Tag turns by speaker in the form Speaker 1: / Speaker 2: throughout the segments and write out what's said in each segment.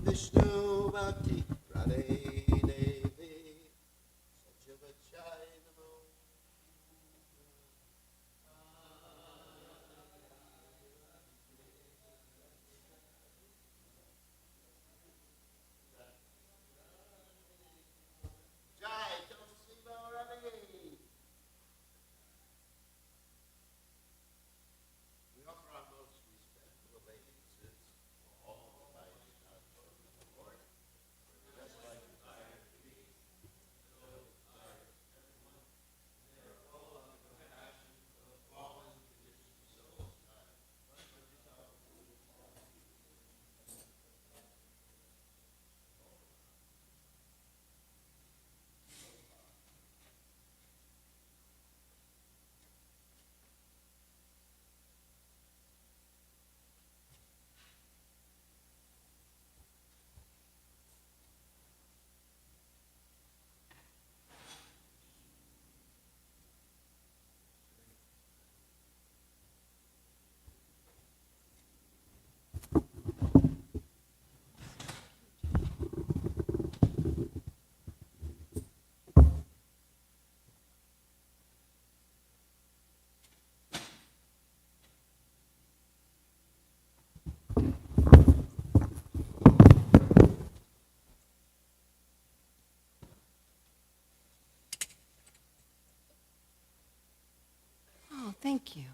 Speaker 1: Vishnu Bhakti Radhe Devi Satchavachai Namo. Jai, don't sleep already. We offer our most respectful obeisances to all the mighty children of the Lord, just like the iron tree, so are everyone. They are full of compassion for the fallen conditioned souls.
Speaker 2: Oh, thank you.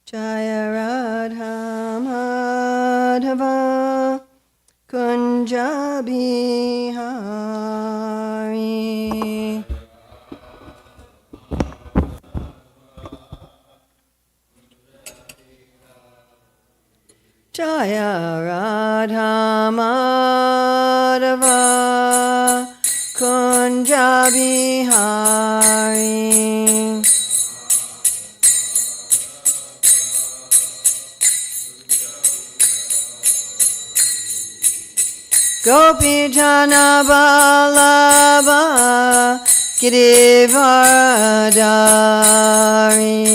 Speaker 2: Jaya Radha Madhava Kunja Bihari Jaya Radha Madhava Kunja Bihari Gopi Jana Vallabha Girivaradari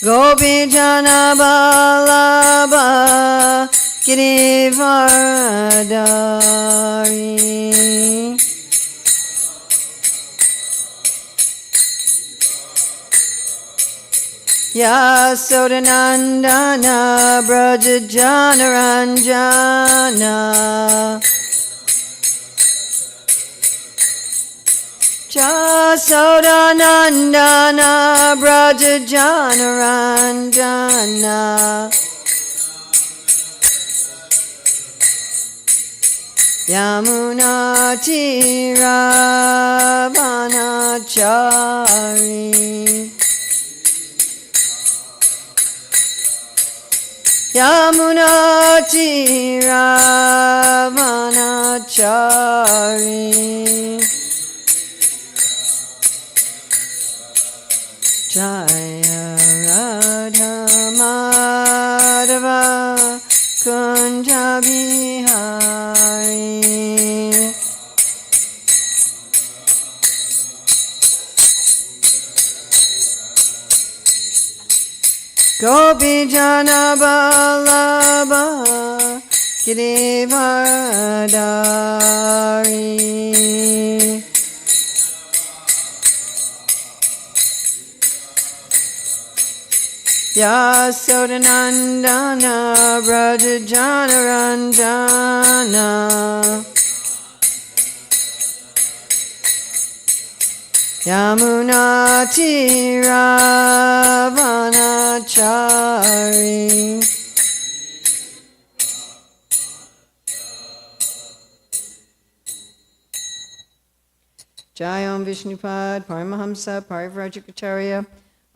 Speaker 2: Gopi Jana Vallabha Girivaradari Yasodanandana Brajajana Ranjana Yasodanandana Brajajana Ranjana Yamuna Tiravanachari Yamuna Tiravanachari Jaya Radha Madhava Kunja Bihari Gopi Jana Vallabha Girivaradari Yasodanandana Brajajana Ranjana Yamuna Tiravanachari Jayam Vishnupad, Paramahamsa, Parivrajacharya,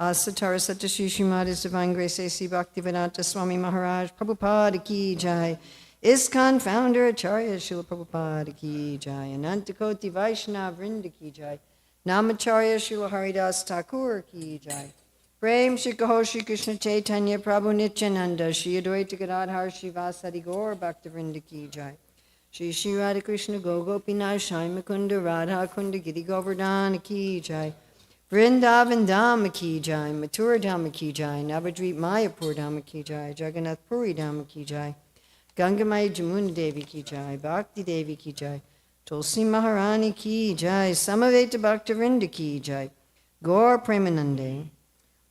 Speaker 2: Asatara Satashi Srimad His Divine Grace A.C. Bhaktivedanta Swami Maharaj, Prabhupada Ki Jai, ISKCON founder Acharya Srila Prabhupada Ki Jai, Anantakoti Vaishnava Vrinda Ki Jai, Namacharya Srila Haridas Thakur Ki Jai, Prem Shri Kaho Shri Krishna Chaitanya Prabhu Nityananda, Shri Advaita Gadadhar Srivasadi Gaur Bhaktivinoda Ki Jai, Shri Shri Radha Krishna Gopinath Shai Mukunda Radha Kunda Giri Govardhana Ki Jai, Vrindavan Dhama Ki Jai, Mathura Dhama Ki Jai, Navadvip Mayapur Dhama Ki Jai, Jagannath Puri Dhama Ki Jai, Gangamai Jamuna Devi Ki Jai, Bhakti Devi Ki Jai, Tulsi Maharani Ki Jai, Samaveta Bhaktivinoda Ki Jai, Gaur Premanande.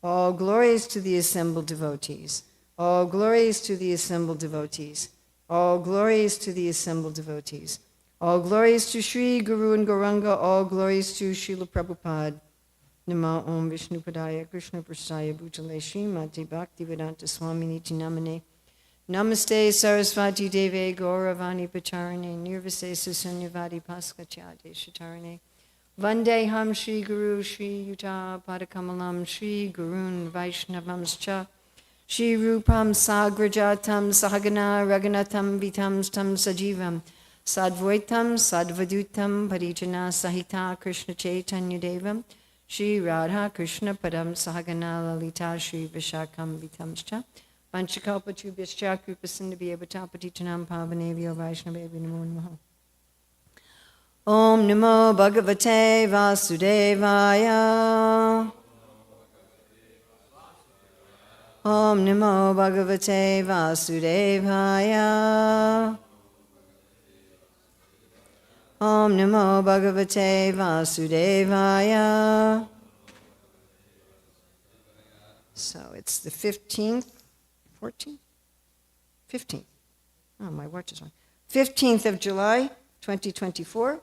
Speaker 2: All glories to the assembled devotees. All glories to the assembled devotees. All glories to the assembled devotees. All glories to Sri Guru and Gauranga. All glories to Srila Prabhupada. Namo Om Vishnupadaya Krishna Prasaya Bhutale Srimati Bhaktivedanta Swami Niti Namane. Namaste Sarasvati Deve Gauravani Pacharane Nirvase Susunyavadi Paskachyate Shatarane. Vandeham Shri Guru Shri Yuta Padakamalam Shri Gurun Vaishnavamscha Shri Rupam Sagrajatam Sahagana Raghunatam Vitam Stam Sajivam Sadvaitam Sadvadutam Parijana Sahita Krishna Chaitanya Devam Shri Radha Krishna Padam Sahagana Lalita Shri Vishakam Vitamscha Vanchakalpachubhyascha Krupasindabhya Bhatapatitanam Pavanevyo Vaishnavevi Namo Namaha. Om Namo Bhagavate Vasudevaya. Om Namo Bhagavate Vasudevaya. Om Namo Bhagavate Vasudevaya. So it's the 15th, 14th? 15th. Oh, my watch is on. 15th of July, 2024.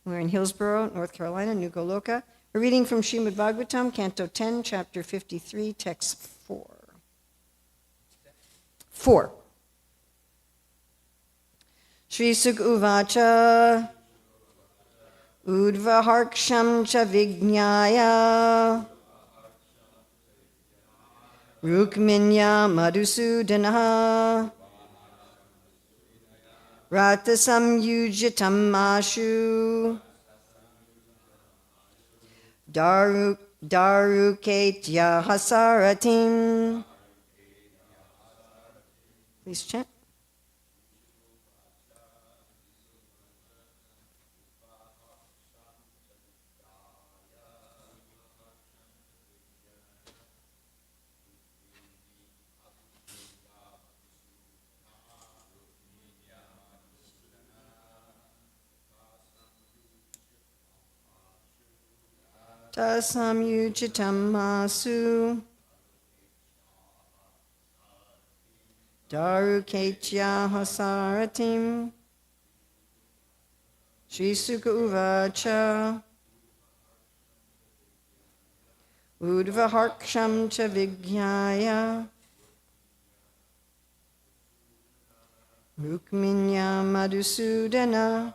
Speaker 2: We're in Hillsborough, North Carolina, New Goloka. We're reading from Srimad Bhagavatam, Canto 10, Chapter 53, Text 4. 4. Shri Suk Uvacha Udvaharksham cha Vijnaya Rukminya Madhusudana Ratasam Yujatam Ashu Daruketya Hasaratim. Please chant. Tasam yujitam masu Daruketya hasaratim. Shri Sukha Uvacha Udvaharksham cha Vijnaya Rukminya Madhusudana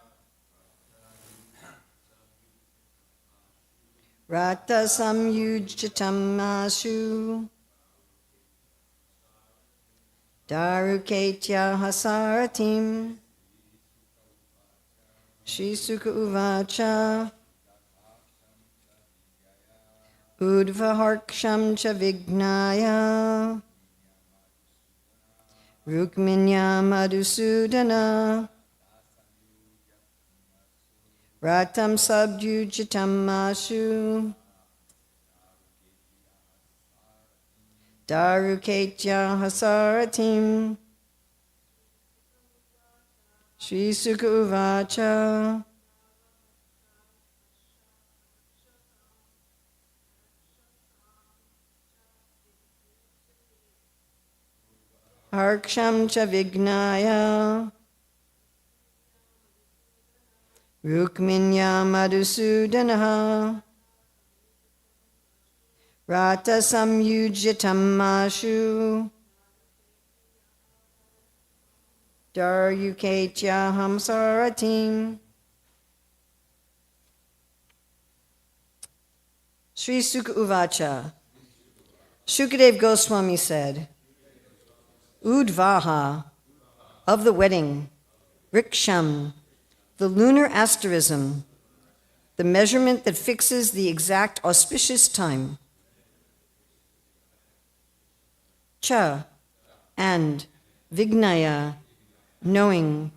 Speaker 2: Rata samyujjatam ashu Daruketya hasaratim. Shri Sukha Uvacha Udvaharksham cha Vijnaya Rukminya Madhusudana Ratam sabdyujatam ashu Daruketya hasaratim. Shri Sukha Uvacha Harksham cha Vijnaya Rukminya Madhusudana Rata samyujyatam ashu Daryuketya hamsaratim. Sri Sukha Uvacha. Shukadev Goswami said, Udvaha, of the wedding, Riksham, the lunar asterism, the measurement that fixes the exact auspicious time. Cha, and Vignaya, knowing,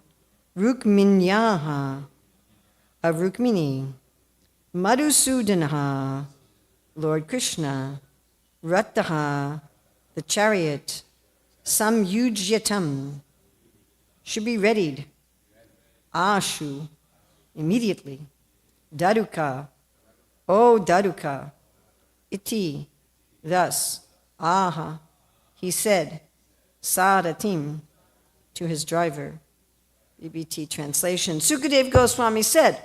Speaker 2: Rukminyaha, of Rukmini, Madhusudanaha, Lord Krishna, Rattaha, the chariot, Samyujyatam, should be readied, Ashu, immediately, Daruka, O Daruka, Iti, thus, Aha, he said, Saratim, to his driver. BBT translation. Sukadev Goswami said,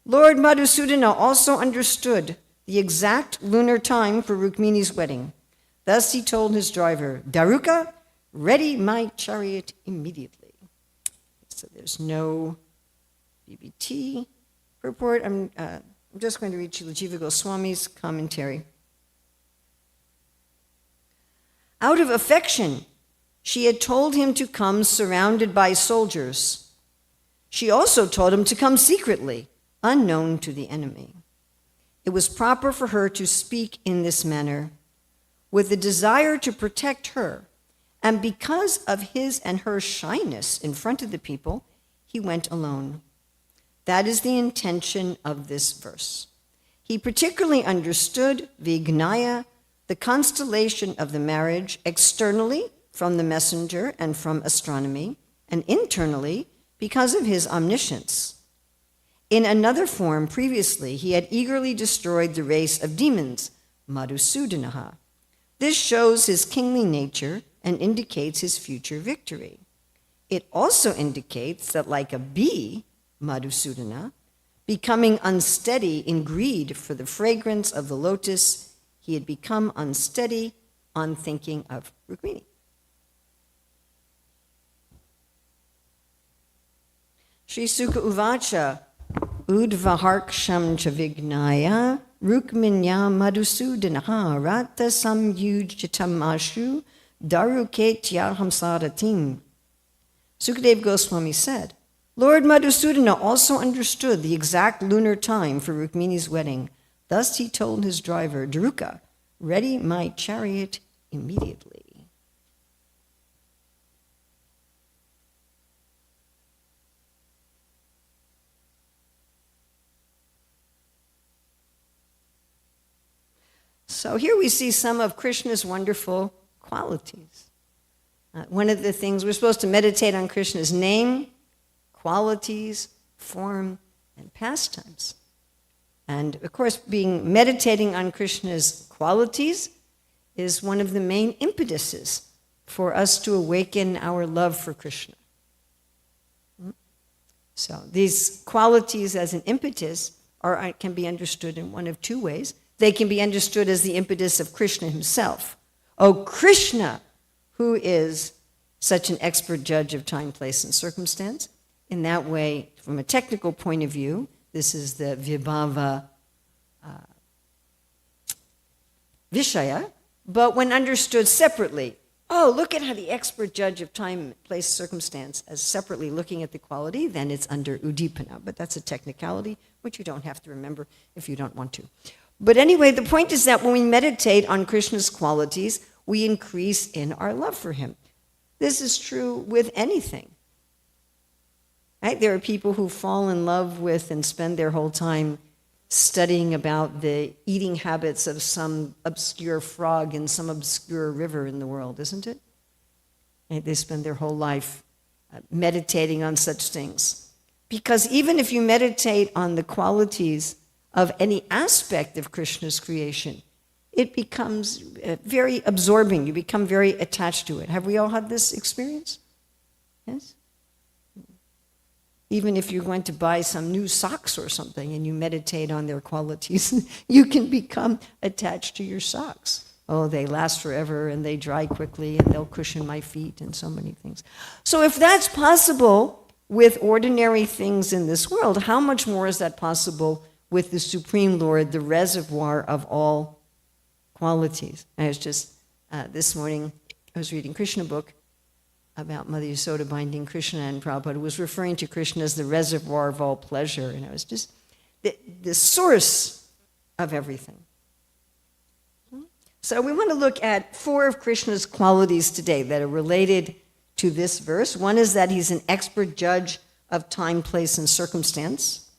Speaker 2: Lord Madhusudana also understood the exact lunar time for Rukmini's wedding. Thus he told his driver, Daruka, ready my chariot immediately. So there's no BBT purport. I'm just going to read Srila Jiva Goswami's commentary. Out of affection, she had told him to come surrounded by soldiers. She also told him to come secretly, unknown to the enemy. It was proper for her to speak in this manner, with the desire to protect her, and because of his and her shyness in front of the people, he went alone. That is the intention of this verse. He particularly understood Vignaya, the constellation of the marriage, externally from the messenger and from astronomy, and internally because of his omniscience. In another form previously, he had eagerly destroyed the race of demons, Madhusudanaha. This shows his kingly nature and indicates his future victory. It also indicates that like a bee, Madhusudana, becoming unsteady in greed for the fragrance of the lotus, he had become unsteady on thinking of Rukmini. Sri Sukha Uvacha, Udvaharksham Chavignaya, Rukminya Madhusudanaha, Rata Samyujitamashu, Daruketya Hamsaratim. Sukadev Goswami said, Lord Madhusudana also understood the exact lunar time for Rukmini's wedding. Thus he told his driver, Daruka, ready my chariot immediately. So here we see some of Krishna's wonderful qualities. One of the things, we're supposed to meditate on Krishna's name, qualities, form, and pastimes. And of course, meditating on Krishna's qualities is one of the main impetuses for us to awaken our love for Krishna. So these qualities as an impetus can be understood in one of two ways. They can be understood as the impetus of Krishna himself. Oh, Krishna, who is such an expert judge of time, place, and circumstance. In that way, from a technical point of view, this is the vibhava vishaya. But when understood separately, oh, look at how the expert judge of time, place, circumstance, as separately looking at the quality, then it's under udipana. But that's a technicality, which you don't have to remember if you don't want to. But anyway, the point is that when we meditate on Krishna's qualities, we increase in our love for him. This is true with anything. Right? There are people who fall in love with and spend their whole time studying about the eating habits of some obscure frog in some obscure river in the world, isn't it? Right? They spend their whole life meditating on such things. Because even if you meditate on the qualities of any aspect of Krishna's creation, it becomes very absorbing. You become very attached to it. Have we all had this experience? Yes? Even if you're going to buy some new socks or something and you meditate on their qualities, you can become attached to your socks. Oh, they last forever and they dry quickly and they'll cushion my feet and so many things. So if that's possible with ordinary things in this world, how much more is that possible with the Supreme Lord, the reservoir of all qualities. I was just, this morning, I was reading Krishna book about Mother Yasoda binding Krishna, and Prabhupada was referring to Krishna as the reservoir of all pleasure, and I was just, the source of everything. So we want to look at 4 of Krishna's qualities today that are related to this verse. One is that he's an expert judge of time, place, and circumstance,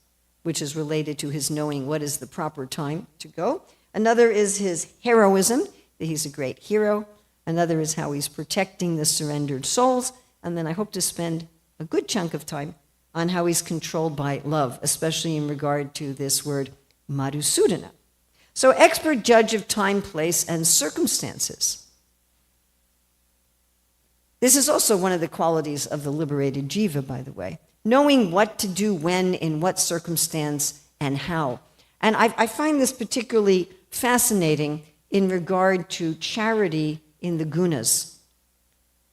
Speaker 2: which is related to his knowing what is the proper time to go. Another is his heroism, that he's a great hero. Another is how he's protecting the surrendered souls. And then I hope to spend a good chunk of time on how he's controlled by love, especially in regard to this word Madhusudana. So, expert judge of time, place, and circumstances. This is also one of the qualities of the liberated jiva, by the way. Knowing what to do when, in what circumstance, and how. And I find this particularly fascinating in regard to charity in the gunas.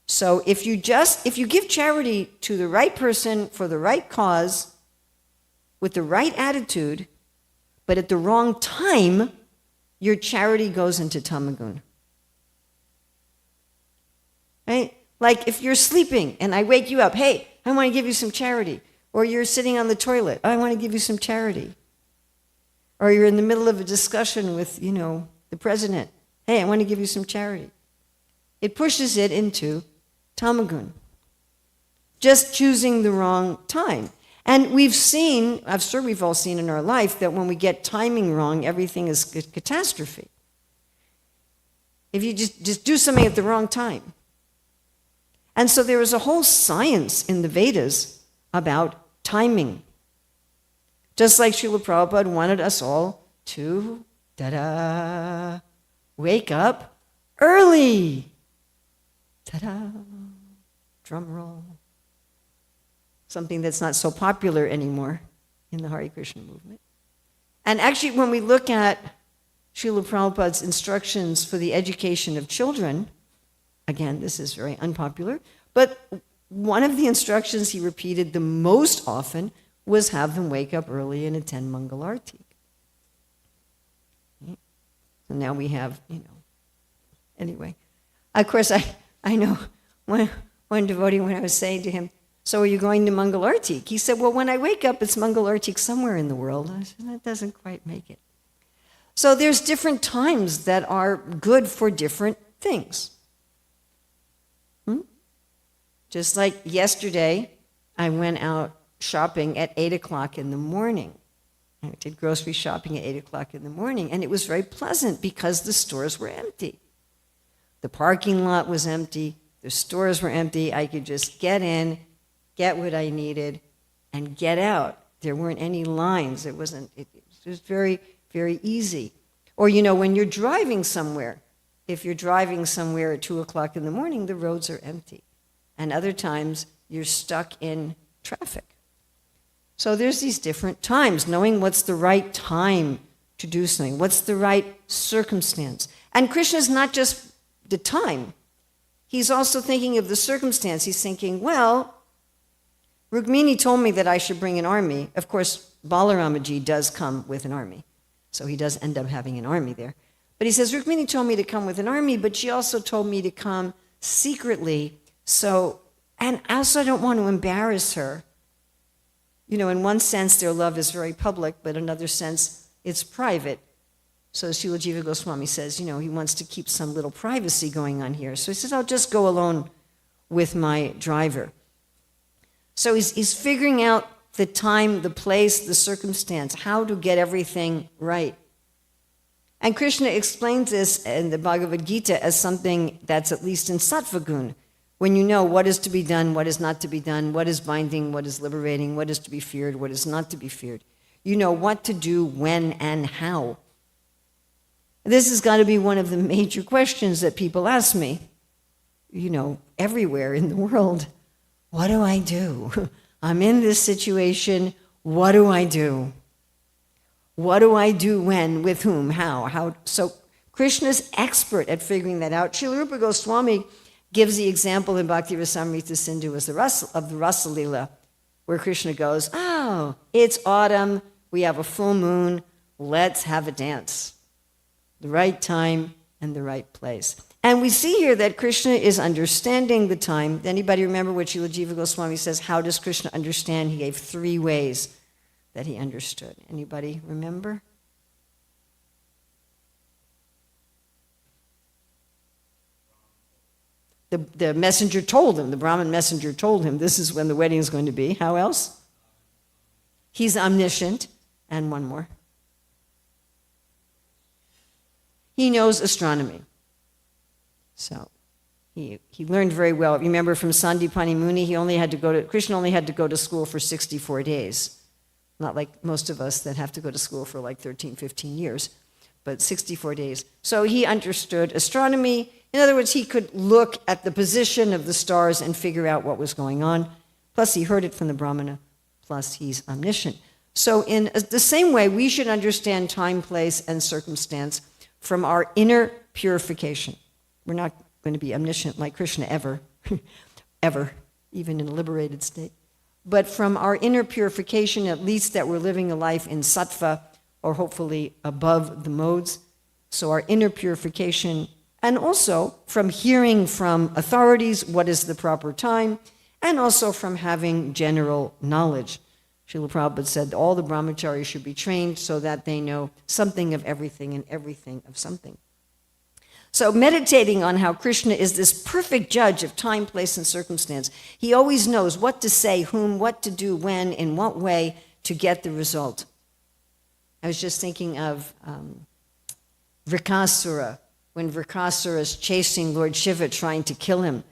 Speaker 2: So if you give charity to the right person for the right cause, with the right attitude, but at the wrong time, your charity goes into tamagun. Right? Like if you're sleeping and I wake you up, hey, I want to give you some charity. Or you're sitting on the toilet, I want to give you some charity. Or you're in the middle of a discussion with, the president, hey, I want to give you some charity. It pushes it into tamagun. Just choosing the wrong time. And we've seen, I'm sure we've all seen in our life, that when we get timing wrong, everything is a catastrophe. If you just do something at the wrong time. And so there is a whole science in the Vedas about timing. Just like Srila Prabhupada wanted us all to, wake up early. Ta-da, drum roll. Something that's not so popular anymore in the Hare Krishna movement. And actually, when we look at Srila Prabhupada's instructions for the education of children, again, this is very unpopular, but one of the instructions he repeated the most often was have them wake up early and attend Mangalarti. So now we have, Anyway, of course, I know one devotee, when I was saying to him, so are you going to Mangalartik? He said, well, when I wake up, it's Mangalartik somewhere in the world. I said, that doesn't quite make it. So there's different times that are good for different things. Just like yesterday, I went out shopping at 8 o'clock in the morning. I did grocery shopping at 8 o'clock in the morning, and it was very pleasant because the stores were empty. The parking lot was empty. The stores were empty. I could just get in, get what I needed, and get out. There weren't any lines. It was very, very easy. Or, when you're driving somewhere, if you're driving somewhere at 2 o'clock in the morning, the roads are empty. And other times, you're stuck in traffic. So there's these different times, knowing what's the right time to do something, what's the right circumstance. And Krishna's not just the time. He's also thinking of the circumstance. He's thinking, well, Rukmini told me that I should bring an army. Of course, Balaramaji does come with an army. So he does end up having an army there. But he says, Rukmini told me to come with an army, but she also told me to come secretly. And also I don't want to embarrass her. In one sense, their love is very public, but in another sense, it's private. So Srila Jiva Goswami says, he wants to keep some little privacy going on here. So he says, I'll just go alone with my driver. So he's figuring out the time, the place, the circumstance, how to get everything right. And Krishna explains this in the Bhagavad Gita as something that's at least in Sattva Gun, when you know what is to be done, what is not to be done, what is binding, what is liberating, what is to be feared, what is not to be feared. You know what to do, when, and how. This has got to be one of the major questions that people ask me, everywhere in the world. What do I do? I'm in this situation. What do I do? What do I do when, with whom, how? So Krishna's expert at figuring that out. Srila Rupa Goswami gives the example in Bhakti Rasamrita Sindhu of the Rasa Lila, where Krishna goes, oh, it's autumn. We have a full moon. Let's have a dance. The right time and the right place. And we see here that Krishna is understanding the time. Anybody remember what Srila Jiva Goswami says? How does Krishna understand? He gave 3 ways that he understood. Anybody remember? The messenger told him, the Brahmin messenger told him, this is when the wedding is going to be. How else? He's omniscient. And one more. He knows astronomy. So he learned very well. Remember from Sandipani Muni, Krishna only had to go to school for 64 days. Not like most of us that have to go to school for like 13, 15 years, but 64 days. So he understood astronomy. In other words, he could look at the position of the stars and figure out what was going on. Plus, he heard it from the Brahmana. Plus, he's omniscient. So in the same way, we should understand time, place, and circumstance from our inner purification. We're not going to be omniscient like Krishna ever, ever, even in a liberated state. But from our inner purification, at least that we're living a life in sattva, or hopefully above the modes. So our inner purification, and also from hearing from authorities what is the proper time, and also from having general knowledge. Srila Prabhupada said all the brahmacharis should be trained so that they know something of everything and everything of something. So meditating on how Krishna is this perfect judge of time, place, and circumstance, he always knows what to say, whom, what to do, when, in what way to get the result. I was just thinking of Vrikasura, when Vrikasura is chasing Lord Shiva, trying to kill him.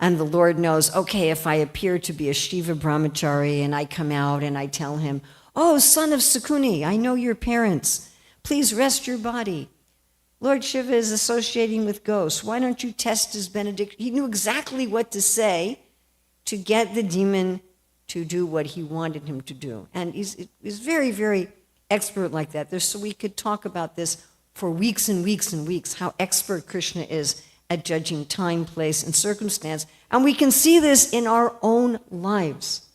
Speaker 2: And the Lord knows, okay, if I appear to be a Shiva brahmachari and I come out and I tell him, oh, son of Sakuni, I know your parents. Please rest your body. Lord Shiva is associating with ghosts. Why don't you test his benediction? He knew exactly what to say to get the demon to do what he wanted him to do. And he's very, very expert like that. So we could talk about this for weeks and weeks and weeks, how expert Krishna is at judging time, place, and circumstance. And we can see this in our own lives.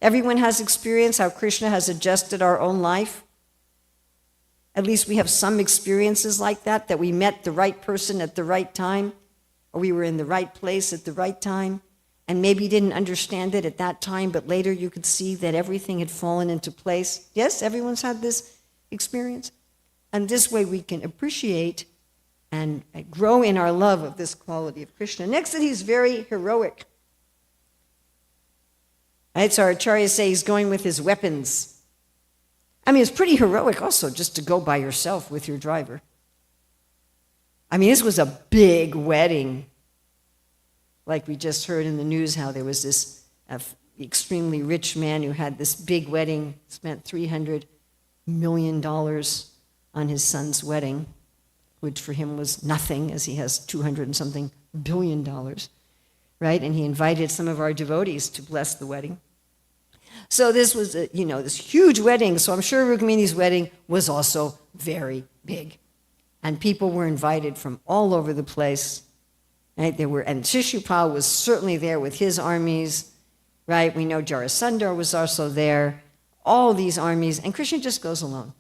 Speaker 2: Everyone has experience how Krishna has adjusted our own life. At least we have some experiences like that, that we met the right person at the right time, or we were in the right place at the right time, and maybe didn't understand it at that time, but later you could see that everything had fallen into place. Yes, everyone's had this experience. And this way we can appreciate and grow in our love of this quality of Krishna. Next, that he's very heroic. Right, so our acharyas say he's going with his weapons. I mean, it's pretty heroic also just to go by yourself with your driver. I mean, this was a big wedding. Like we just heard in the news how there was this extremely rich man who had this big wedding, spent $300 million on his son's wedding, which for him was nothing, as he has 200 and something billion dollars, right? And he invited some of our devotees to bless the wedding. So this was, this huge wedding. So I'm sure Rukmini's wedding was also very big. And people were invited from all over the place, right? And Shishupal was certainly there with his armies, right? We know Jarasandha was also there, all these armies, and Krishna just goes alone.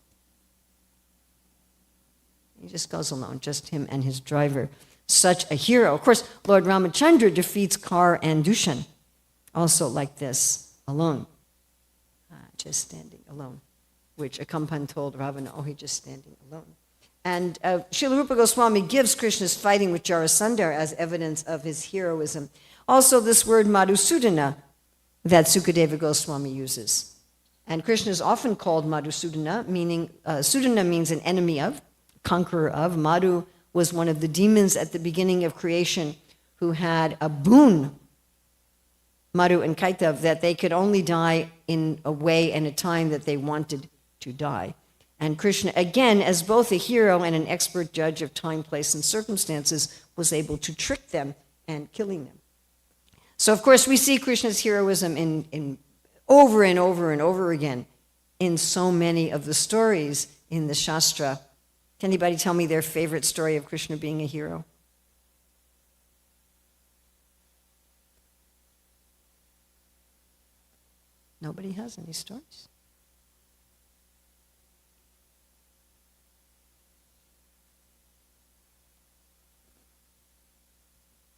Speaker 2: He just goes alone, just him and his driver. Such a hero. Of course, Lord Ramachandra defeats Kar and Dushan, also like this, alone. Just standing alone, which Akampan told Ravana, oh, he's just standing alone. And Srila Rupa Goswami gives Krishna's fighting with Jarasandha as evidence of his heroism. Also, this word Madhusudana that Sukadeva Goswami uses. And Krishna is often called Madhusudana, meaning, Sudana means an enemy of, conqueror of. Madhu was one of the demons at the beginning of creation who had a boon, Madhu and Kaitav, that they could only die in a way and a time that they wanted to die. And Krishna, again, as both a hero and an expert judge of time, place, and circumstances, was able to trick them and killing them. So, of course, we see Krishna's heroism in over and over and over again in so many of the stories in the Shastra. Can anybody tell me their favorite story of Krishna being a hero? Nobody has any stories?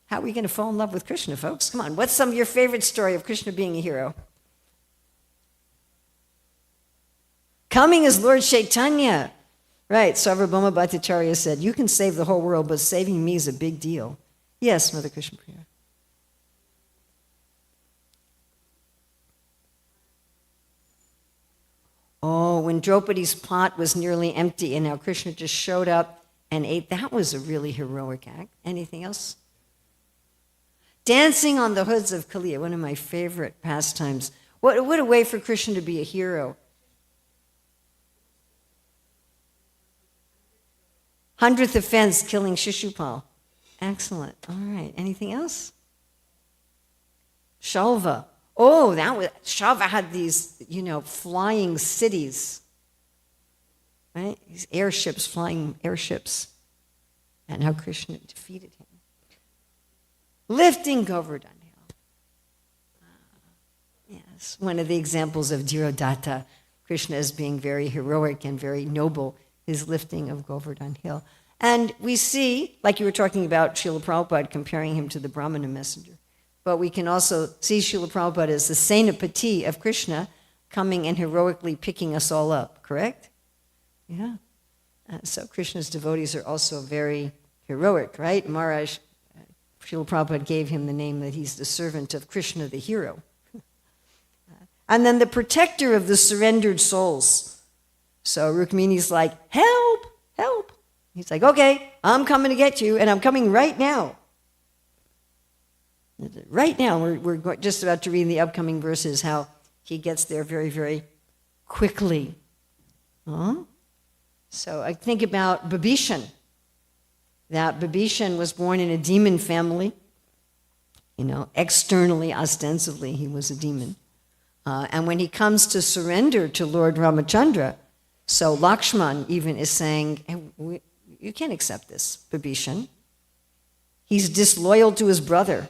Speaker 2: How are we going to fall in love with Krishna, folks? Come on, what's some of your favorite story of Krishna being a hero? Coming as Lord Chaitanya. Right, Sarvabhauma Bhattacharya said, you can save the whole world, but saving me is a big deal. Yes, Mother Krishna Priya. Oh, when Draupadi's pot was nearly empty and now Krishna just showed up and ate, that was a really heroic act. Anything else? Dancing on the hoods of Kaliya, one of my favorite pastimes. What a way for Krishna to be a hero. 100th offense, killing Shishupal. Excellent. All right. Anything else? Shalva. Oh, Shalva had these, flying cities. Right? These airships, flying airships. And how Krishna defeated him. Lifting Govardhan Hill. Yes, one of the examples of Dhirodatta, Krishna as being very heroic and very noble, his lifting of Govardhan Hill. And we see, like you were talking about Srila Prabhupada comparing him to the Brahmana messenger, but we can also see Srila Prabhupada as the Senapati of Krishna coming and heroically picking us all up, correct? Yeah. So Krishna's devotees are also very heroic, right? Maharaj, Srila Prabhupada gave him the name that he's the servant of Krishna, the hero. And then the protector of the surrendered souls. So Rukmini's like, help, help. He's like, okay, I'm coming to get you, and I'm coming right now. Right now, we're just about to read in the upcoming verses how he gets there very, very quickly. So I think about Bibhishan. That Bibhishan was born in a demon family. Externally, ostensibly, he was a demon. And when he comes to surrender to Lord Ramachandra, so Lakshman even is saying, hey, you can't accept this, Bibhishan. He's disloyal to his brother.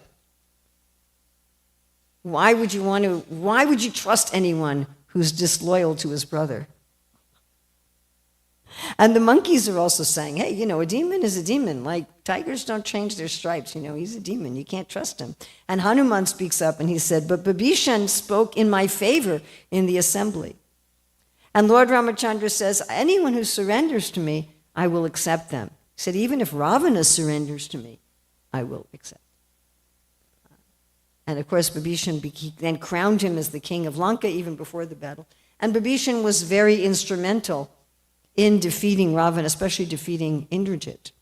Speaker 2: Why would you trust anyone who's disloyal to his brother? And the monkeys are also saying, hey, a demon is a demon. Like, tigers don't change their stripes. He's a demon. You can't trust him. And Hanuman speaks up and he said, but Bibhishan spoke in my favor in the assembly. And Lord Ramachandra says, anyone who surrenders to me, I will accept them. He said, even if Ravana surrenders to me, I will accept. And of course, Bibhishan then crowned him as the king of Lanka even before the battle. And Bibhishan was very instrumental in defeating Ravana, especially defeating Indrajit.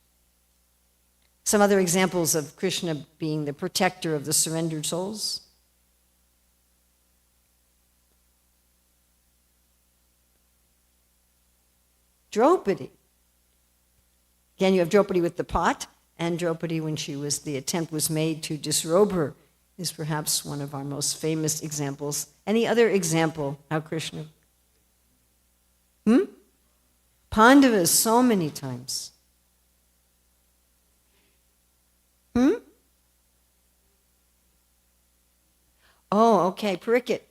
Speaker 2: Some other examples of Krishna being the protector of the surrendered souls. Draupadi. Again, you have Draupadi with the pot, and Draupadi when the attempt was made to disrobe her, is perhaps one of our most famous examples. Any other example how Krishna? Pandavas so many times. Oh, okay, Parikit.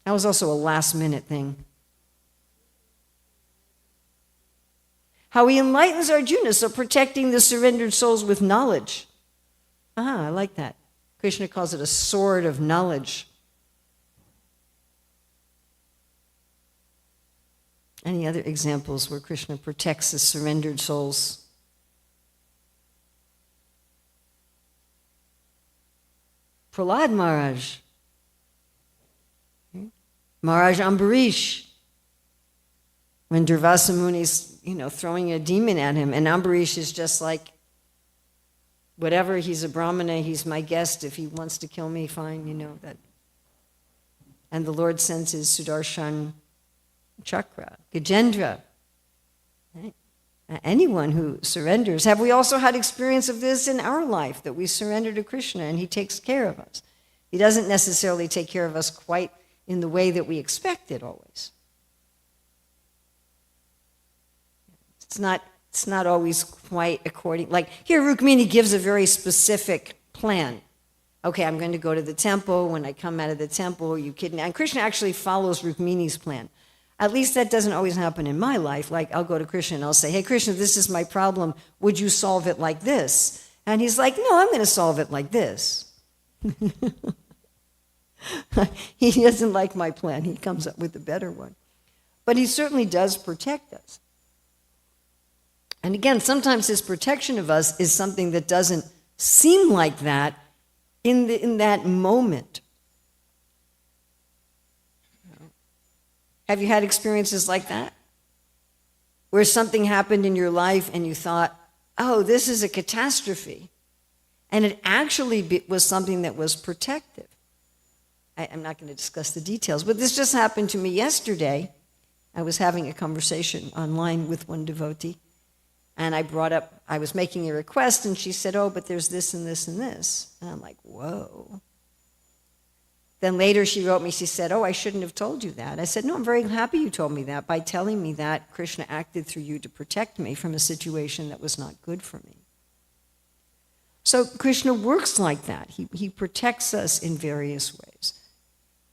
Speaker 2: That was also a last-minute thing. How he enlightens Arjuna, so protecting the surrendered souls with knowledge. I like that. Krishna calls it a sword of knowledge. Any other examples where Krishna protects the surrendered souls? Prahlad Maharaj. Maharaj Ambarish. When Durvasa Muni's, throwing a demon at him, and Ambarish is just like, whatever, he's a Brahmana, he's my guest, if he wants to kill me, fine, that. And the Lord sends his Sudarshan Chakra, Gajendra. Right? Anyone who surrenders. Have we also had experience of this in our life, that we surrender to Krishna and he takes care of us? He doesn't necessarily take care of us quite in the way that we expect it always. It's not always quite according, like here Rukmini gives a very specific plan. Okay, I'm going to go to the temple. When I come out of the temple, you kidnap. And Krishna actually follows Rukmini's plan. At least that doesn't always happen in my life. Like, I'll go to Krishna and I'll say, hey, Krishna, this is my problem. Would you solve it like this? And he's like, no, I'm going to solve it like this. He doesn't like my plan. He comes up with a better one. But he certainly does protect us. And again, sometimes his protection of us is something that doesn't seem like that in that moment. Have you had experiences like that? Where something happened in your life and you thought, oh, this is a catastrophe. And it actually was something that was protective. I'm not going to discuss the details, but this just happened to me yesterday. I was having a conversation online with one devotee, and I was making a request, and she said, oh, but there's this and this and this. And I'm like, whoa. Then later she wrote me, she said, oh, I shouldn't have told you that. I said, no, I'm very happy you told me that. By telling me that, Krishna acted through you to protect me from a situation that was not good for me. So Krishna works like that. He protects us in various ways.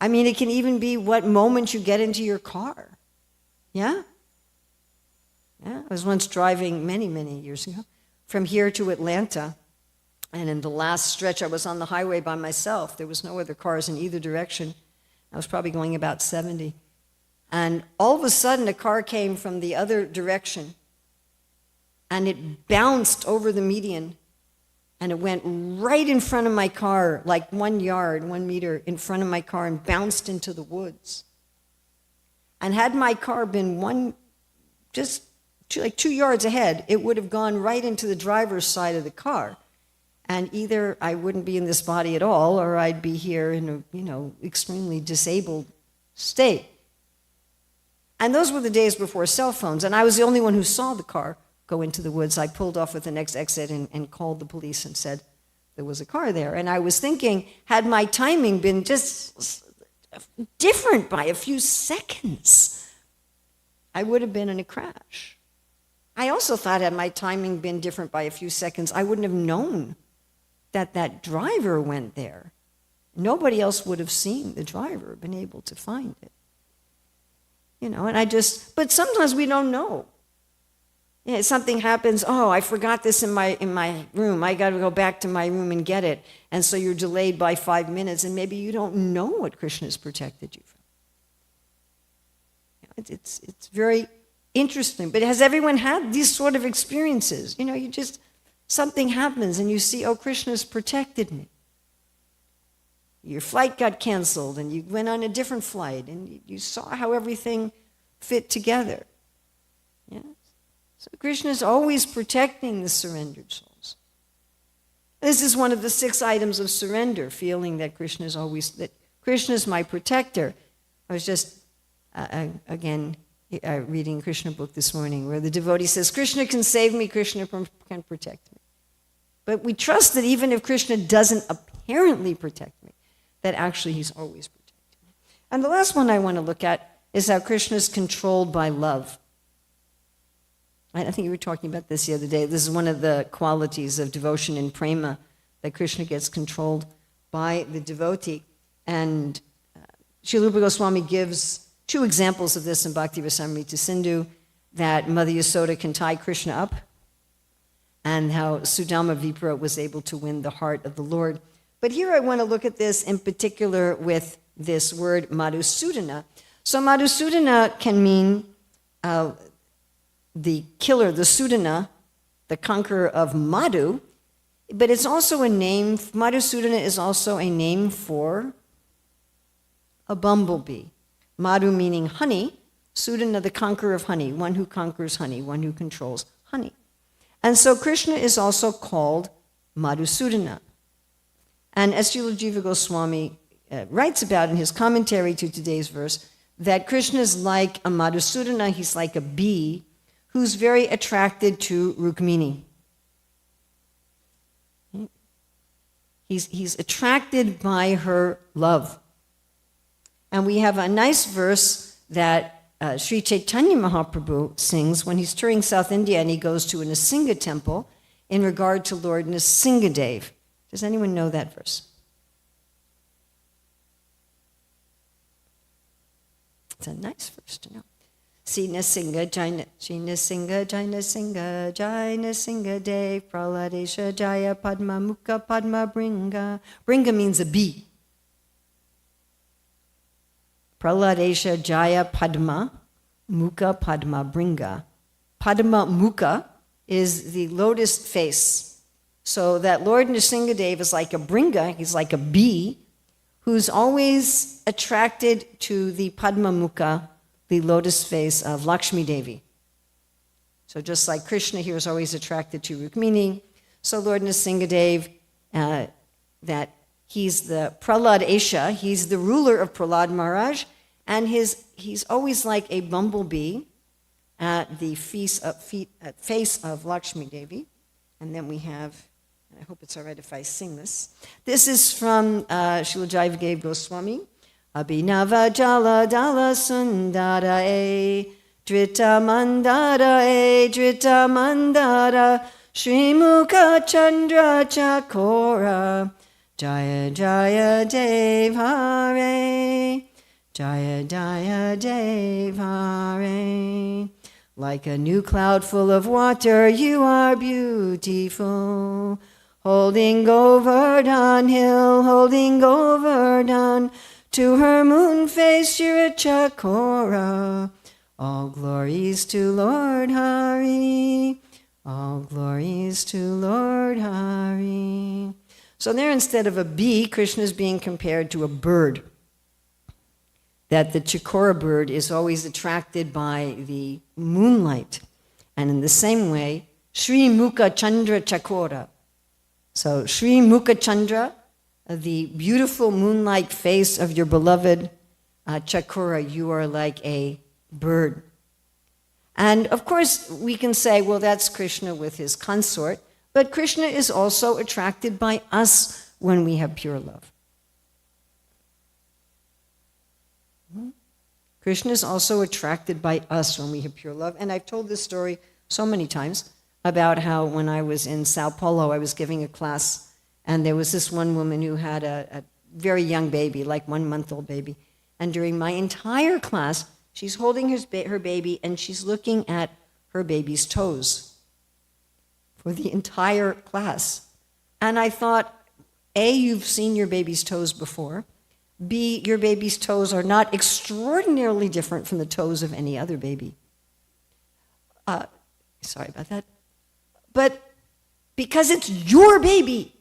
Speaker 2: I mean, it can even be what moment you get into your car. Yeah? Yeah, I was once driving many, many years ago from here to Atlanta. And in the last stretch, I was on the highway by myself. There was no other cars in either direction. I was probably going about 70. And all of a sudden, a car came from the other direction. And it bounced over the median. And it went right in front of my car, like 1 yard, 1 meter in front of my car, and bounced into the woods. And had my car been just 2 yards ahead, it would have gone right into the driver's side of the car. And either I wouldn't be in this body at all, or I'd be here in a, extremely disabled state. And those were the days before cell phones, and I was the only one who saw the car go into the woods. I pulled off at the next exit and called the police and said there was a car there. And I was thinking, had my timing been just different by a few seconds, I would have been in a crash. I also thought, had my timing been different by a few seconds, I wouldn't have known that driver went there. Nobody else would have seen the driver, been able to find it. But sometimes we don't know. Something happens, oh, I forgot this in my room. I got to go back to my room and get it. And so you're delayed by 5 minutes, and maybe you don't know what Krishna has protected you from. It's very interesting. But has everyone had these sort of experiences? Something happens and you see, oh, Krishna's protected me. Your flight got canceled and you went on a different flight and you saw how everything fit together. Yes? So Krishna is always protecting the surrendered souls. This is one of the 6 items of surrender, feeling that Krishna is my protector. I was just, reading a Krishna book this morning where the devotee says, Krishna can save me, Krishna can protect me. But we trust that even if Krishna doesn't apparently protect me, that actually he's always protecting me. And the last one I want to look at is how Krishna is controlled by love. I think you were talking about this the other day. This is one of the qualities of devotion and prema, that Krishna gets controlled by the devotee. And Srila Rupa Goswami gives 2 examples of this in Bhakti Rasamrita Sindhu, that Mother Yasoda can tie Krishna up, and how Sudama Vipra was able to win the heart of the Lord. But here I want to look at this in particular with this word Madhusudana. So Madhusudana can mean the killer, the Sudana, the conqueror of Madhu, but it's also a name, Madhusudana is also a name for a bumblebee. Madhu meaning honey, Sudana the conqueror of honey, one who conquers honey, one who controls honey. And so Krishna is also called Madhusudana. And as Srila Jiva Goswami writes about in his commentary to today's verse, that Krishna is like a Madhusudana, he's like a bee who's very attracted to Rukmini. He's attracted by her love. And we have a nice verse that Sri Chaitanya Mahaprabhu sings when he's touring South India and he goes to an Nrsimha temple in regard to Lord Nrsimhadev. Does anyone know that verse? It's a nice verse to know. Sina Singha Jaina, Shina Singha Jaina Singha, Jaina Singha Dev, Praladesha Jaya Padma Mukha Padma Bringa. Bringa means a bee. Praladesha Jaya Padma Mukha Padma Bringa. Padma Mukha is the lotus face. So that Lord Nrsingadev is like a bringa, he's like a bee, who's always attracted to the Padma Mukha, the lotus face of Lakshmi Devi. So just like Krishna here is always attracted to Rukmini, so Lord Nrsingadev, that he's the Prahlad Esha, he's the ruler of Prahlad Maharaj, and he's always like a bumblebee at the face of Lakshmi Devi. And then we have, and I hope it's all right if I sing this. This is from Srila Jayavadeva Goswami. Abhinava Jala Dala Sundara Drita Mandara Srimukha Chandra Chakora Jaya Jaya Dev Hare Jaya Jaya Dev Hare. Like a new cloud full of water, you are beautiful. Holding Govardhan hill, holding Govardhan, to her moon face you're a chakora. All glories to Lord Hari, all glories to Lord Hari. So there, instead of a bee, Krishna is being compared to a bird. That the chakora bird is always attracted by the moonlight. And in the same way, Sri Mukha Chandra Chakora. So Sri Mukha Chandra, the beautiful moonlight face of your beloved Chakora, you are like a bird. And of course, we can say, well, that's Krishna with his consort, but Krishna is also attracted by us when we have pure love. Krishna is also attracted by us when we have pure love. And I've told this story so many times about how when I was in Sao Paulo, I was giving a class, and there was this one woman who had a very young baby, like 1 month-old baby. And during my entire class, she's holding her baby, and she's looking at her baby's toes for the entire class. And I thought, A, you've seen your baby's toes before. B, your baby's toes are not extraordinarily different from the toes of any other baby. Sorry about that. But because it's your baby,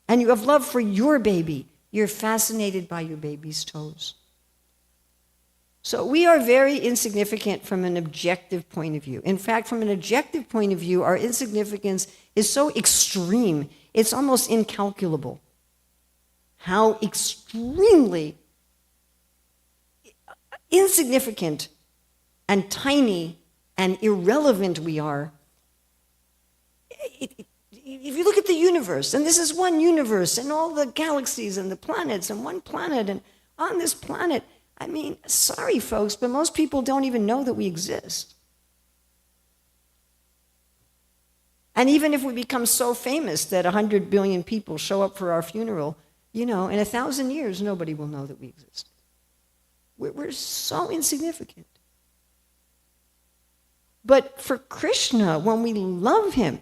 Speaker 2: and you have love for your baby, you're fascinated by your baby's toes. So we are very insignificant from an objective point of view. In fact, from an objective point of view, our insignificance is so extreme, it's almost incalculable. How extremely insignificant and tiny and irrelevant we are. If you look at the universe, and this is one universe, and all the galaxies and the planets, and one planet, and on this planet, I mean, sorry folks, but most people don't even know that we exist. And even if we become so famous that 100 billion people show up for our funeral, you know, in 1,000 years, nobody will know that we exist. We're so insignificant. But for Krishna, when we love him,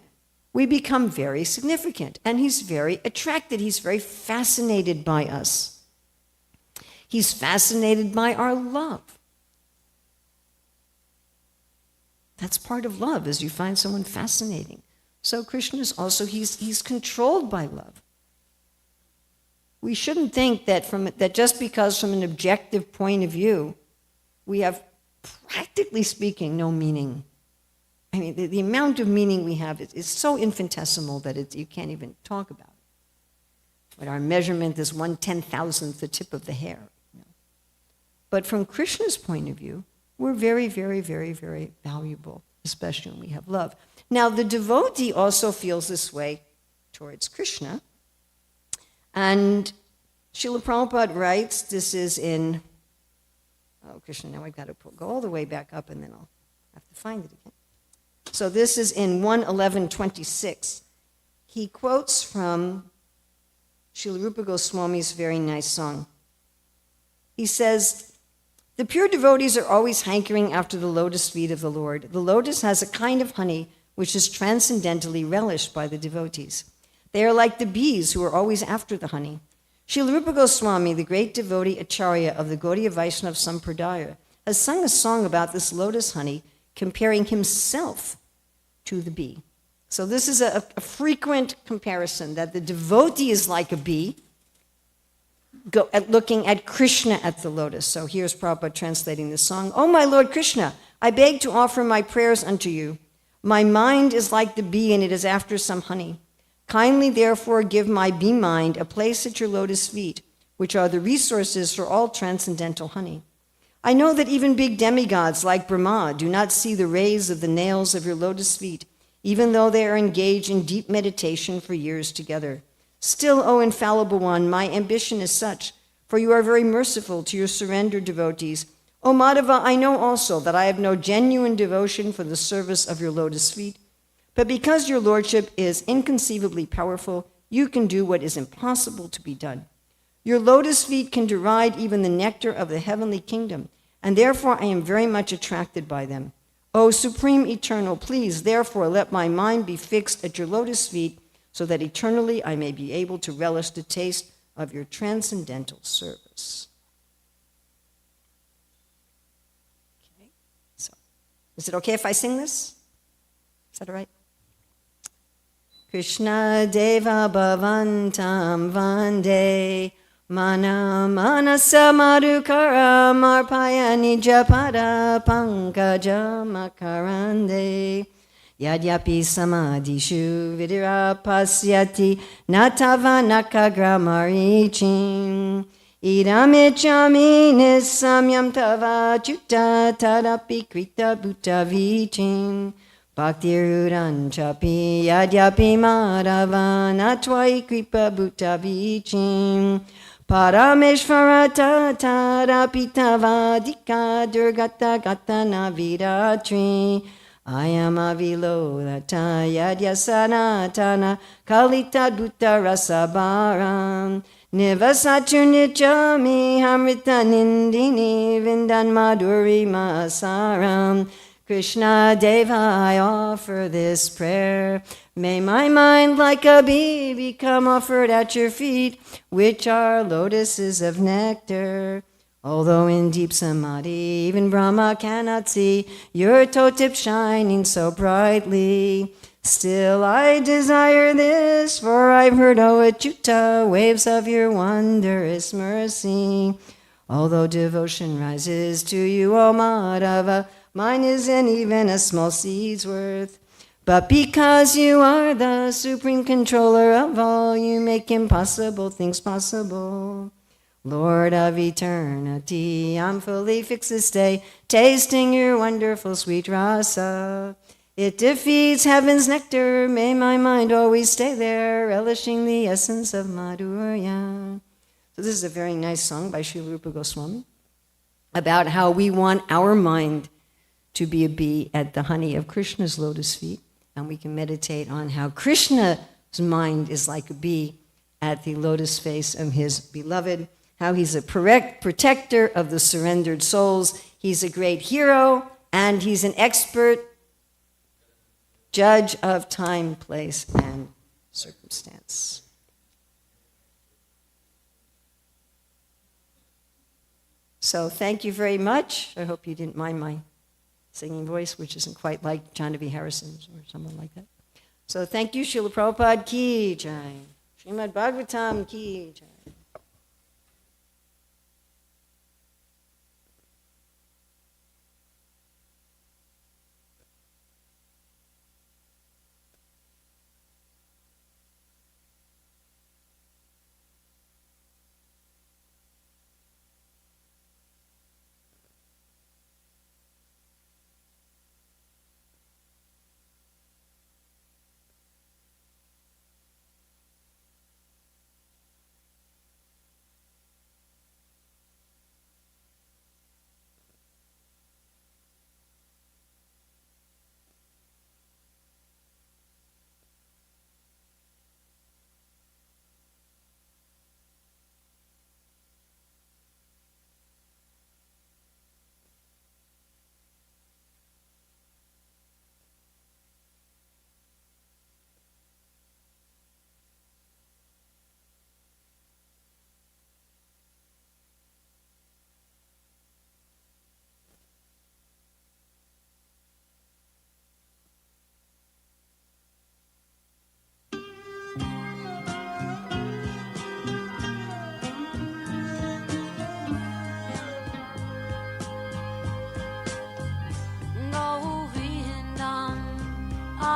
Speaker 2: we become very significant. And he's very attracted. He's very fascinated by us. He's fascinated by our love. That's part of love, is you find someone fascinating. So Krishna is also, he's controlled by love. We shouldn't think that just because from an objective point of view, we have, practically speaking, no meaning. I mean, the amount of meaning we have is so infinitesimal that you can't even talk about it. But our measurement is 1/10,000th the tip of the hair. You know? But from Krishna's point of view, we're very, very, very, very valuable, especially when we have love. Now, the devotee also feels this way towards Krishna. And Srila Prabhupada writes, this is in, oh Krishna, now I've got to go all the way back up and then I'll have to find it again. So this is in 1:11:26. He quotes from Srila Rupa Goswami's very nice song. He says, The pure devotees are always hankering after the lotus feet of the Lord. The lotus has a kind of honey which is transcendently relished by the devotees. They are like the bees who are always after the honey. Srila Rupa Goswami, the great devotee acharya of the Gaudiya Vaishnava Sampradaya, has sung a song about this lotus honey, comparing himself to the bee. So this is a frequent comparison, that the devotee is like a bee, looking at Krishna at the lotus. So here's Prabhupada translating the song. "Oh, my Lord Krishna, I beg to offer my prayers unto you. My mind is like the bee, and it is after some honey. Kindly, therefore, give my bee mind a place at your lotus feet, which are the resources for all transcendental honey. I know that even big demigods like Brahma do not see the rays of the nails of your lotus feet, even though they are engaged in deep meditation for years together. Still, O infallible one, my ambition is such, for you are very merciful to your surrendered devotees. O Madhava, I know also that I have no genuine devotion for the service of your lotus feet, but because your lordship is inconceivably powerful, you can do what is impossible to be done. Your lotus feet can deride even the nectar of the heavenly kingdom, and therefore I am very much attracted by them. O Supreme Eternal, please, therefore, let my mind be fixed at your lotus feet, so that eternally I may be able to relish the taste of your transcendental service." Okay, so is it okay if I sing this? Is that all right? Krishna Deva Bhavantam Vande Mana Manasa Madhukara Marpaya Nijapada Pankaja Makarande Yadyapi Samadhishu Vidira Pasyati Natava Nakagramarichin Idamichami Nisamyam Tava Chuta Tadapi Krita Bhuta Vichin Bhaktirudan Chapi Yadyapi Madhava Natwai Kripa Bhuta Vichin Parameshvara Tadapi Tavadika Durgata Gatana Vidatri Ayamavilodata Yadyasanatana Kalita Dutta Rasabaram Nivasatu Nichami Hamrita Nindini Vindan Madhuri Masaram. Krishna Deva, I offer this prayer. May my mind like a bee become offered at your feet, which are lotuses of nectar. Although in deep samadhi, even Brahma cannot see your toe tip shining so brightly. Still I desire this, for I've heard, O Achyuta, waves of your wondrous mercy. Although devotion rises to you, O Madhava, mine isn't even a small seed's worth. But because you are the supreme controller of all, you make impossible things possible. Lord of eternity, I'm fully fixed this day, tasting your wonderful sweet rasa. It defeats heaven's nectar, may my mind always stay there, relishing the essence of Madhurya. So this is a very nice song by Srila Rupa Goswami about how we want our mind to be a bee at the honey of Krishna's lotus feet, and we can meditate on how Krishna's mind is like a bee at the lotus face of his beloved, how he's a protector of the surrendered souls, he's a great hero, and he's an expert judge of time, place, and circumstance. So thank you very much. I hope you didn't mind my singing voice, which isn't quite like Jandavi Harrison's or someone like that. So thank you, Srila Prabhupada ki jai. Srimad Bhagavatam ki jai.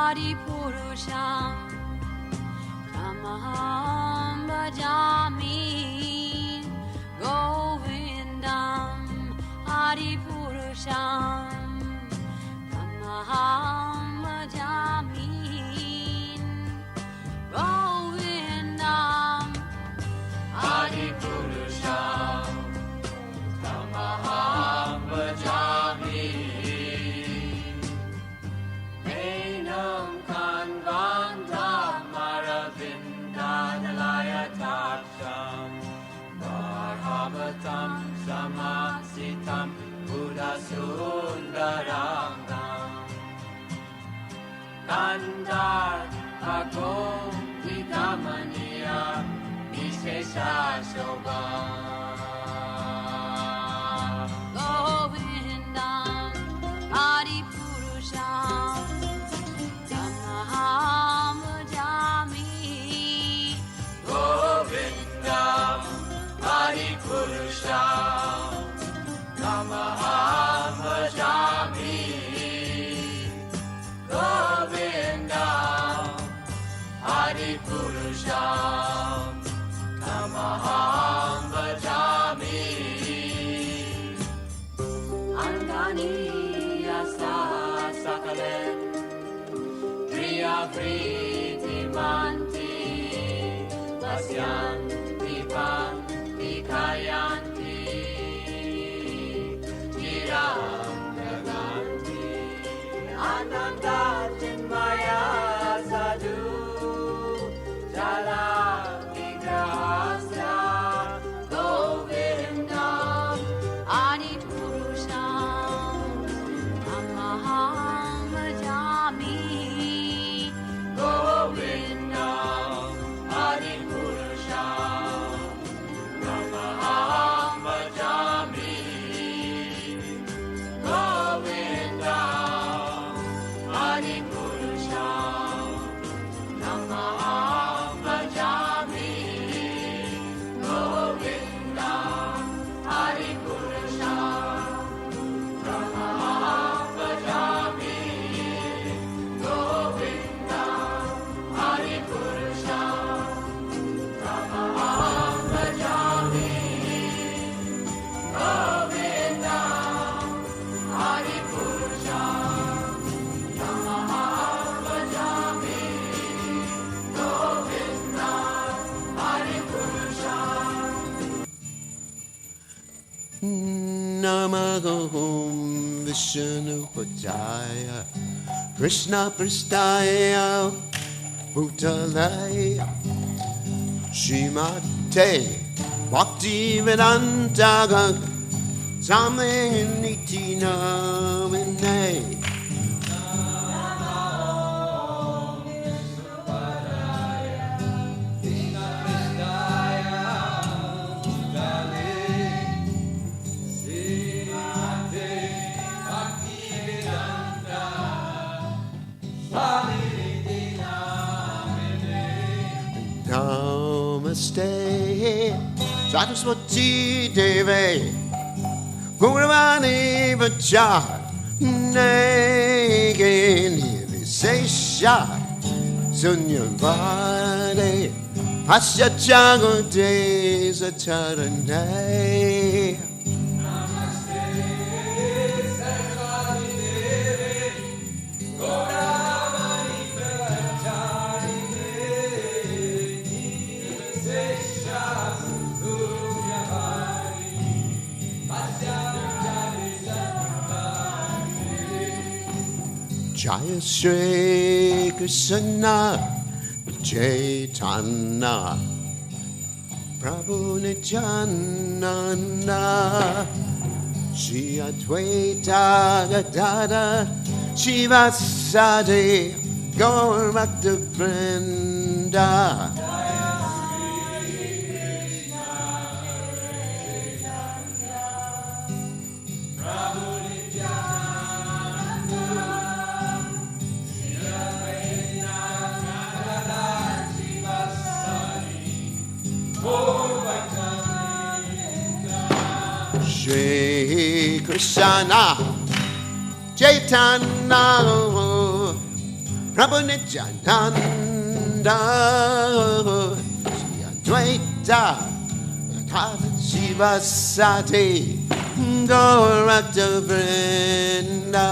Speaker 3: Adipurusham Tamaham Bhajami Govindam Adipurusham Tamaham Bhajami Govindam
Speaker 1: Adipurusham Tamaham Bhajami Enam Kanvandam Maravindadalaya Taksham Varhavatam Samasitam Buddhasundaram Kandar Agom Vidamaniya Vishesha Shobha
Speaker 3: Govindam Adipurusham Tamaham Bhajami
Speaker 1: Govindam Adipurusham Tamaham Bhajami Govindam Adipurusham Tamaham Bhajami Angani Asa Sakalen Priya Priti Manti Vasyan Dipan Dikayanti Jiram Naganti Ananda Chinmaya Sadhu Jala Vigrahasya Govindam
Speaker 3: Adipurusham Tamaham Bhajami
Speaker 1: Govindam Adipurusham Tamaham Bhajami Govindam Adipurusham Tamaham Bhajami Govindam Adipurusham Tamaham Bhajami Govindam Adipurusham Tamaham Bhajami Govindam Adipurusham Tamaham Bhajami Govindam Adipurusham
Speaker 4: Namahom Vishnu Pajaya Krishna Pristaya Bhutalaya Shrimate Bhakti Vedanta Something Niti Namine Namaste Saraswati Devi Gauravani Vachar Negini Visesha Sunyavade Asya Jagode Satarane Jaya Shri Krishna Chaitanya Prabhu Nityananda Shri Advaita Gadada Shivasadi Gaur Bhakta Vrinda Shri Krishna Chaitanya Prabhu Nityananda, Shri Advaita, Tata Shiva Sati, Gaurata Vrinda.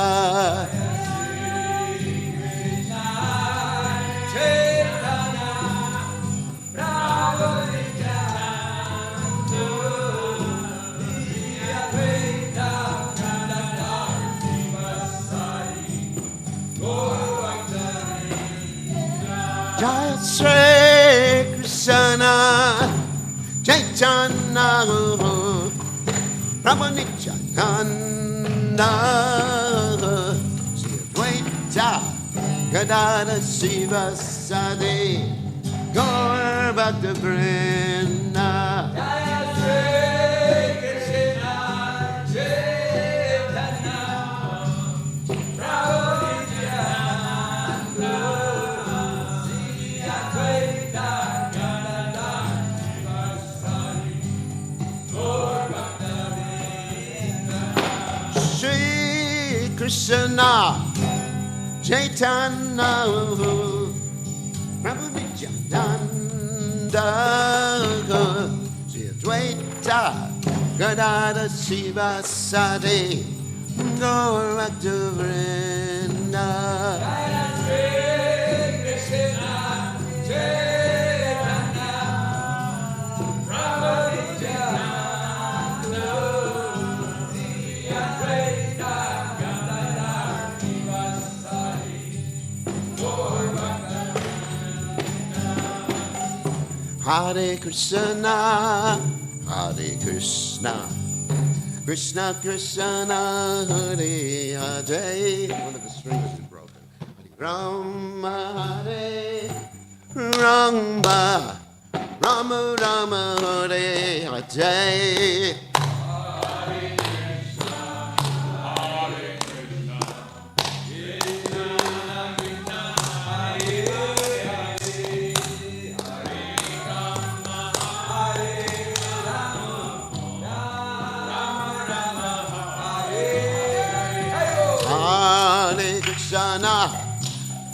Speaker 4: Jai Shri Krishna Chaitanya Prabhu Nityananda Shri Advaita Gadada Shiva Sadi Gaur Bhakta Vrinda. Jai Shri Krishna Chaitanya Prabhu Krishna Chaitanya Prabhu Nityananda Shri Advaita Gadada Shiva Sadi Gaur Bhakta Vrinda. Hare Krishna, Hare Krishna, Krishna Krishna, Hare Hare. One of the strings is broken. Hare Rama, Hare Rama, Rama Rama, Hare Hare.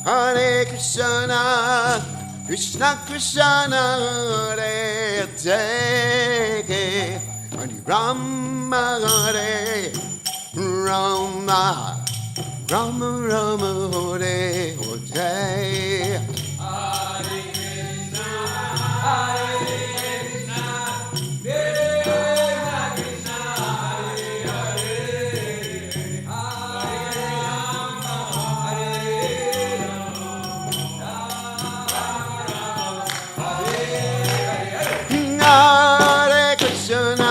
Speaker 4: Hare Krishna, Krishna Krishna, Hare Hare, Hare Rama, Hare Rama, Rama Rama, Hare Hare. Hare Krishna,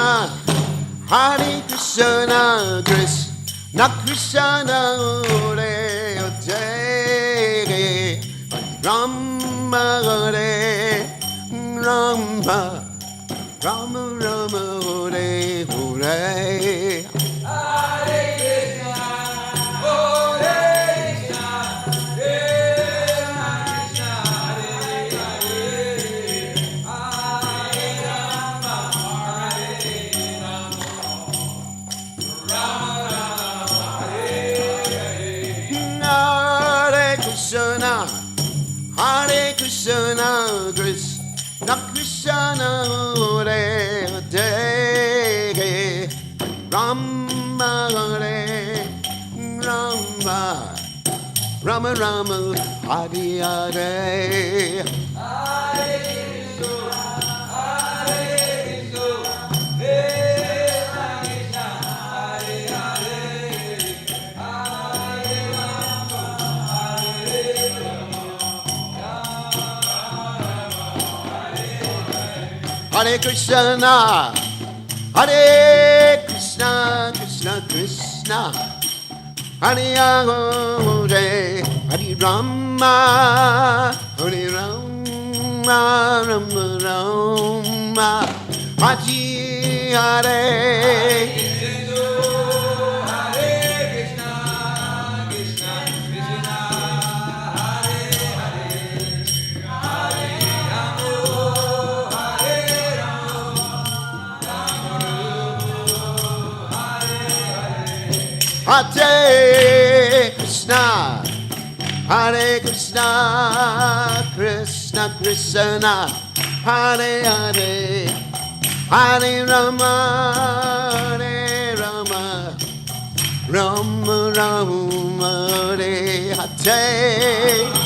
Speaker 4: Hare Krishna, Krishna Krishna, Hare Hare, Hare Rama, Hare Rama, Rama Rama, Hare Hare. Hare Krishna, Krishna Krishna, Hare Hare, Rama Hare Rama, Rama Rama, Hare Hare. Hare Krishna, Hare Krishna, Krishna Krishna, Hare Hare, Hare Rama, Hare Rama, Rama Rama, Hare Hare. Hare Krishna, Hare Krishna, Krishna Krishna, Hare Hare, Hare Rama, Hare Rama, Rama Rama, Hare Hare.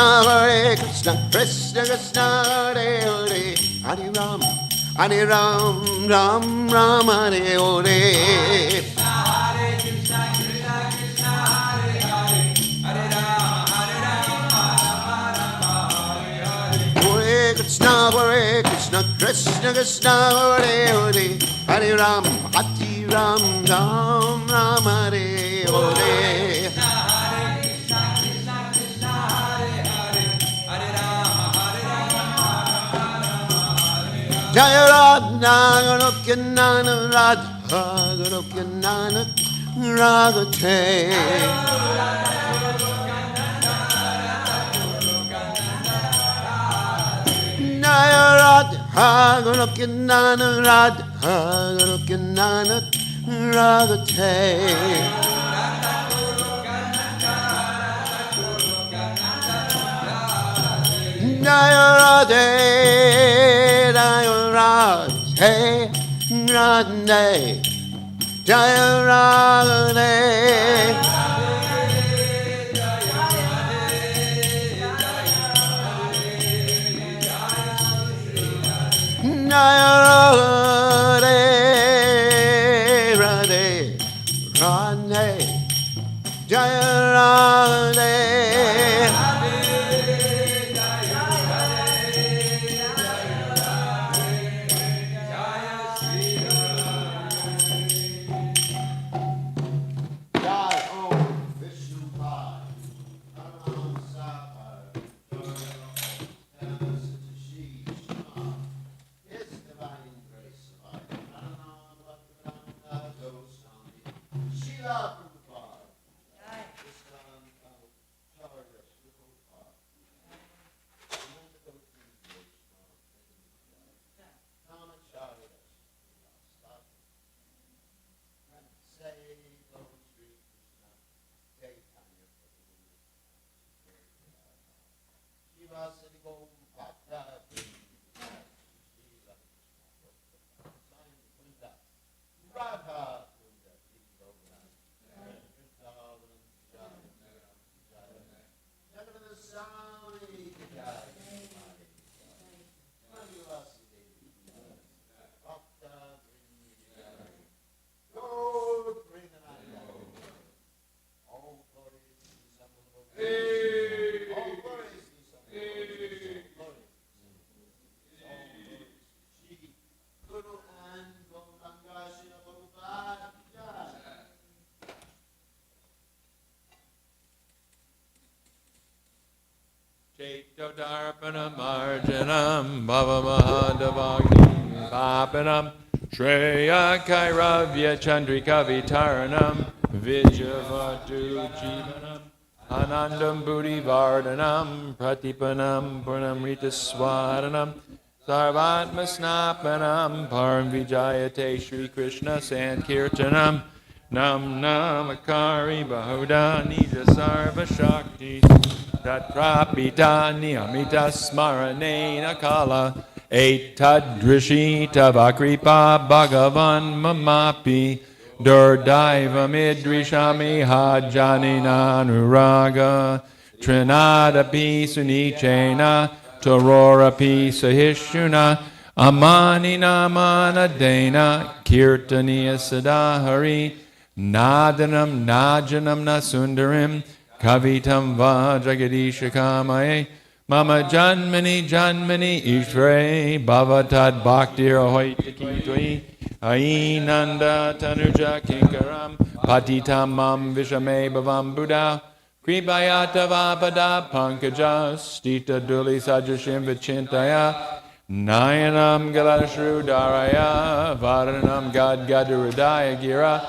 Speaker 4: Hare Krishna, Krishna Krishna, Hare Hare, Hare Ram, Ram Ram, Hare Hare.
Speaker 5: Hare Krishna, Krishna Krishna, Hare Hare, Hare Rama,
Speaker 4: Hare Krishna, Krishna Krishna, Hare Hare, Hare Ram, Ram Ram, Hare Hare. Jaya Radha Goloka Radha Goloka Ragate. Jaya Radha Goloka Radha Goloka Ragate. Jaya Radhe, Jaya Radhe, Radhe, Jaya Radhe. Jaya Radhe, Radhe, Radhe, Jaya Radhe.
Speaker 6: Chaitodarpana marjanam bhava mahadavagni papanam Shreya Kairavya Chandrika Vitaranam Vijavatu Jivanam Anandam Buddhi Vardhanam Pratipanam Purnamrita Swadanam Sarvatma Snapanam Param Vijayate Shri Krishna Sankirtanam Nam Namakari Bahuda Nija Sarva Shakti Tatrapita Niyamita Smaranena Kala Etadrishi Tavakripa Bhagavan Mamapi Durdaiva Midrishami Hajanina Nuraga Trinadapi Sunichena Tarorapi Sahishuna Amanina Manadena Kirtaniya Sadahari Nadanam Najanam Nasundarim Kavitam Vajagadisha Kamae Mama Janmani Janmani Ishre Bhavatad Bhaktir Ahoitakitui Ainanda Tanuja Kinkaram Patitam Mam Vishame Bhavam Buddha Kribayata Vapada Pankaja Stita Duli Sajashim Vichintaya Nayanam Galashru Daraya Varanam Gad Gadaradaya Gira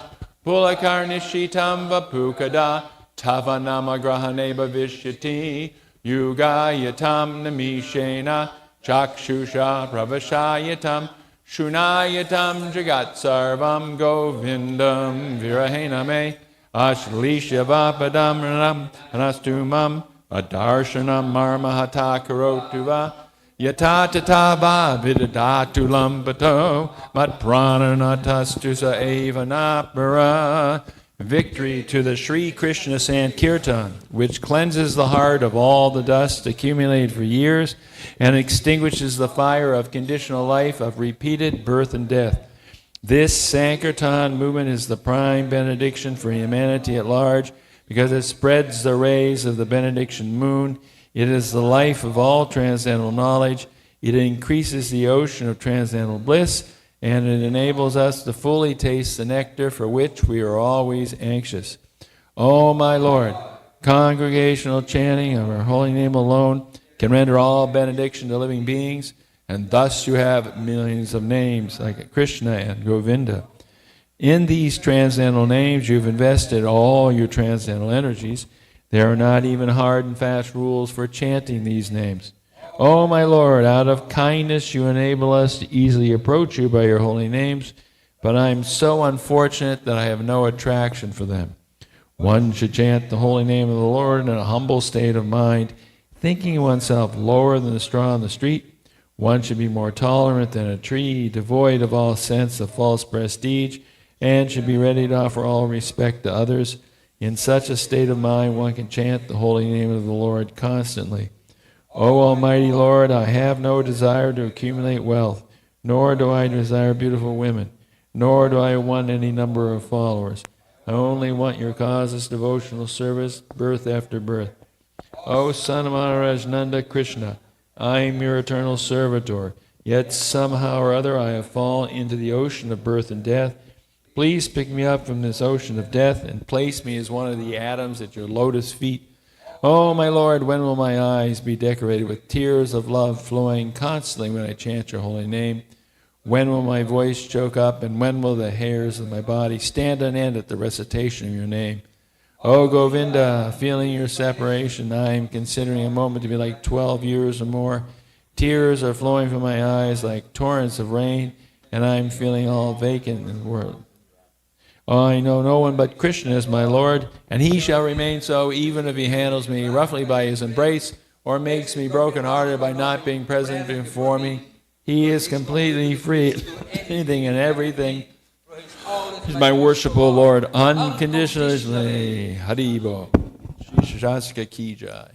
Speaker 6: Pulakarnishitam vapukada tavanama grahaneba vishyati yugayatam namishena chakshusha pravashayatam shunayatam jagat sarvam govindam virahename ashlisha vapadam ranam anastumam adarshanam marmahata karotuva yatatava vidadatulam pato matprananatastusa evanapara. Victory to the Sri Krishna Sankirtan, which cleanses the heart of all the dust accumulated for years and extinguishes the fire of conditional life of repeated birth and death. This Sankirtan movement is the prime benediction for humanity at large because it spreads the rays of the benediction moon. It is the life of all transcendental knowledge. It increases the ocean of transcendental bliss, and it enables us to fully taste the nectar for which we are always anxious. O my Lord, congregational chanting of our holy name alone can render all benediction to living beings, and thus you have millions of names like Krishna and Govinda. In these transcendental names you've invested all your transcendental energies. There are not even hard and fast rules for chanting these names. O my Lord, out of kindness you enable us to easily approach you by your holy names, but I am so unfortunate that I have no attraction for them. One should chant the holy name of the Lord in a humble state of mind, thinking oneself lower than the straw on the street. One should be more tolerant than a tree, devoid of all sense of false prestige, and should be ready to offer all respect to others. In such a state of mind, one can chant the holy name of the Lord constantly. O Almighty Lord, I have no desire to accumulate wealth, nor do I desire beautiful women, nor do I want any number of followers. I only want your causeless devotional service, birth after birth. O son of Maharaj Nanda Krishna, I am your eternal servitor, yet somehow or other I have fallen into the ocean of birth and death. Please pick me up from this ocean of death and place me as one of the atoms at your lotus feet. Oh, my Lord, when will my eyes be decorated with tears of love flowing constantly when I chant your holy name? When will my voice choke up, and when will the hairs of my body stand on end at the recitation of your name? Oh, Govinda, feeling your separation, I am considering a moment to be like 12 years or more. Tears are flowing from my eyes like torrents of rain, and I am feeling all vacant in the world. Oh, I know no one but Krishna is my Lord, and he shall remain so even if he handles me roughly by his embrace or makes me broken-hearted by not being present before me. He is completely free of anything and everything. He's my worshipful Lord unconditionally. Haribo. Shri Shaska Ki Jai.